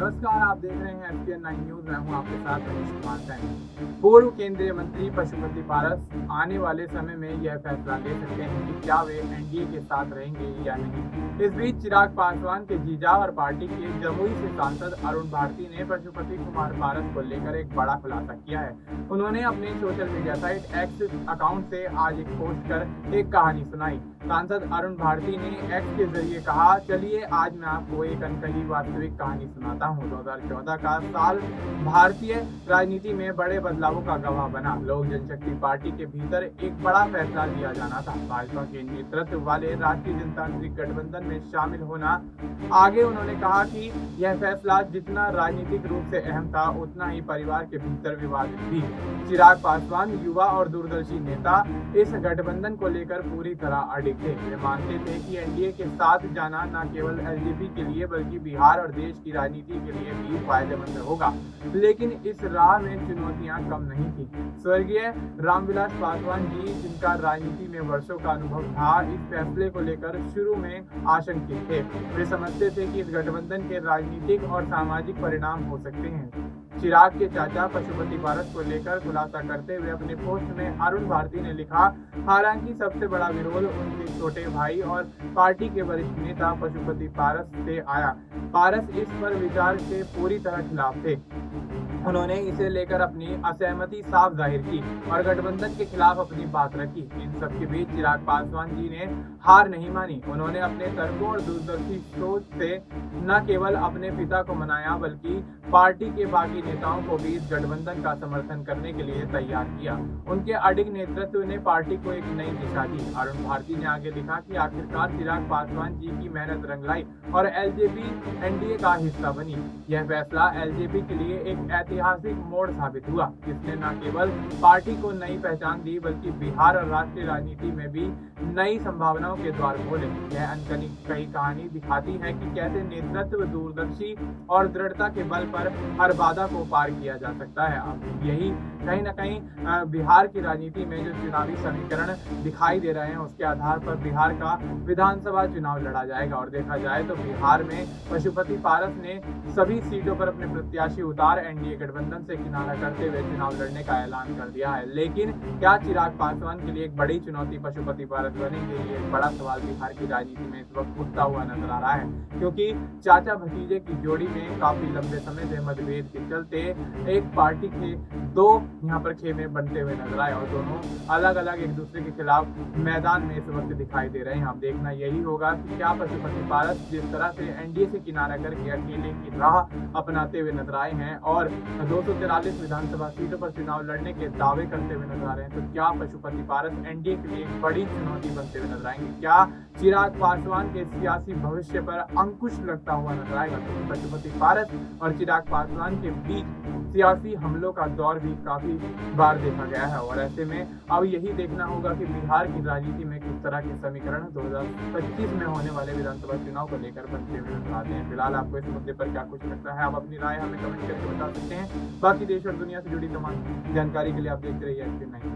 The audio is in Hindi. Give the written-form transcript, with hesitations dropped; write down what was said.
नमस्कार, आप देख रहे हैं SPN9 न्यूज। मैं हूं आपके साथ मनीष कुमार सैनी। पूर्व केंद्रीय मंत्री पशुपति पारस आने वाले समय में यह फैसला ले सकते हैं कि क्या वे एनडीए के साथ रहेंगे या नहीं। इस बीच चिराग पासवान के जीजा और पार्टी के जमुई से सांसद अरुण भारती ने पशुपति कुमार पारस को लेकर एक बड़ा खुलासा किया है। उन्होंने अपने social media site x account से आज एक पोस्ट कर एक कहानी सुनाई। सांसद अरुण भारती ने एक्स के जरिए कहा, चलिए आज मैं आपको एक अनकही वास्तविक कहानी सुनाता हूँ। 2014 का साल भारतीय राजनीति में बड़े बदलावों का गवाह बना। लोक जनशक्ति पार्टी के भीतर एक बड़ा फैसला लिया जाना था, भाजपा के नेतृत्व वाले राष्ट्रीय जनतांत्रिक गठबंधन में शामिल होना। आगे उन्होंने कहा कि यह फैसला जितना राजनीतिक रूप से अहम था, उतना ही परिवार के भीतर विवादित भी। चिराग पासवान युवा और दूरदर्शी नेता इस गठबंधन को लेकर पूरी तरह अडिग थे। वे मानते थे कि एनडीए के साथ जाना न केवल एलजेपी के लिए बल्कि बिहार और देश की राजनीति के लिए भी फायदेमंद होगा। लेकिन इस राह में चुनौतियां कम नहीं थी। स्वर्गीय रामविलास पासवान जी, जिनका राजनीति में वर्षों का अनुभव था, इस फैसले को लेकर शुरू में आशंकित थे। वे समझते थे कि इस गठबंधन के राजनीतिक और सामाजिक परिणाम हो सकते हैं। चिराग के चाचा पशुपति पारस को लेकर खुलासा करते हुए अपने पोस्ट में अरुण भारती ने लिखा, हालांकि सबसे बड़ा विरोध उनके छोटे भाई और पार्टी के वरिष्ठ नेता पशुपति पारस से आया। पारस इस पर विचार के पूरी तरह खिलाफ थे। उन्होंने इसे लेकर अपनी असहमति साफ जाहिर की और गठबंधन के खिलाफ अपनी बात रखी। इन सब के बीच चिराग पासवान जी ने हार नहीं मानी। उन्होंने अपने तर्कों और दूरदर्शी सोच से न केवल अपने पिता को मनाया बल्कि पार्टी के बाकी नेताओं को भी इस गठबंधन का समर्थन करने के लिए तैयार किया। उनके अडिग नेतृत्व ने पार्टी को एक नई दिशा दी। अरुण भारती ने आगे लिखा कि आखिरकार चिराग पासवान जी की मेहनत रंग लाई और एलजेपी एनडीए का हिस्सा बनी। यह फैसला एलजेपी के लिए एक ऐतिहासिक मोड़ साबित हुआ, जिसने न केवल पार्टी को नई पहचान दी बल्कि बिहार और राष्ट्रीय राजनीति में भी नई संभावनाओं के द्वार खोले। यह अनकही कहानी दिखाती है कि कैसे नेतृत्व, दूरदर्शी और दृढ़ता के बल पर हर बाधा को पार किया जा सकता है। अब यही कहीं न कहीं बिहार की राजनीति में जो चुनावी समीकरण दिखाई दे रहे हैं, उसके आधार पर बिहार का विधानसभा चुनाव लड़ा जाएगा। और देखा जाए तो बिहार में पशुपति पारस ने सभी सीटों पर अपने प्रत्याशी उतार एनडीए गठबंधन से किनारा करते हुए चुनाव लड़ने का ऐलान कर दिया है। लेकिन क्या चिराग पासवान के लिए एक बड़ी चुनौती पशुपति पारस बनेंगे? ये एक बड़ा सवाल बिहार की राजनीति में इस वक्त उठता हुआ नजर आ रहा है, क्योंकि चाचा भतीजे की जोड़ी में काफी लंबे समय से मतभेद के चलते एक पार्टी के दो यहाँ पर खेमे बनते हुए नजर आए और दोनों अलग अलग एक दूसरे के खिलाफ मैदान में इस वक्त दिखाई दे रहे हैं। अब देखना यही होगा कि क्या पशुपति पारस जिस तरह से एनडीए से किनारा करके अकेले की राह अपनाते हुए नजर आए हैं और 243 विधानसभा सीटों पर चुनाव लड़ने के दावे करते हुए नजर आ रहे हैं, तो क्या पशुपति पारस एनडीए के लिए एक बड़ी चुनौती बनते हुए नजर आएंगे? क्या चिराग पासवान के सियासी भविष्य पर अंकुश लगता हुआ नजर आएगा? तो पशुपति पारस और चिराग पासवान के बीच सियासी हमलों का दौर भी काफी बार देखा गया है और ऐसे में अब यही देखना होगा कि बिहार की राजनीति में किस तरह के समीकरण 2025 में होने वाले विधानसभा चुनाव को लेकर बनते हुए नजर आते हैं। फिलहाल आपको इस मुद्दे पर क्या कुछ लगता है? आप अपनी राय हमें कमेंट करके बता सकते हैं। बाकी देश और दुनिया से जुड़ी तमाम जानकारी के लिए आप देखते रहिए SPN9।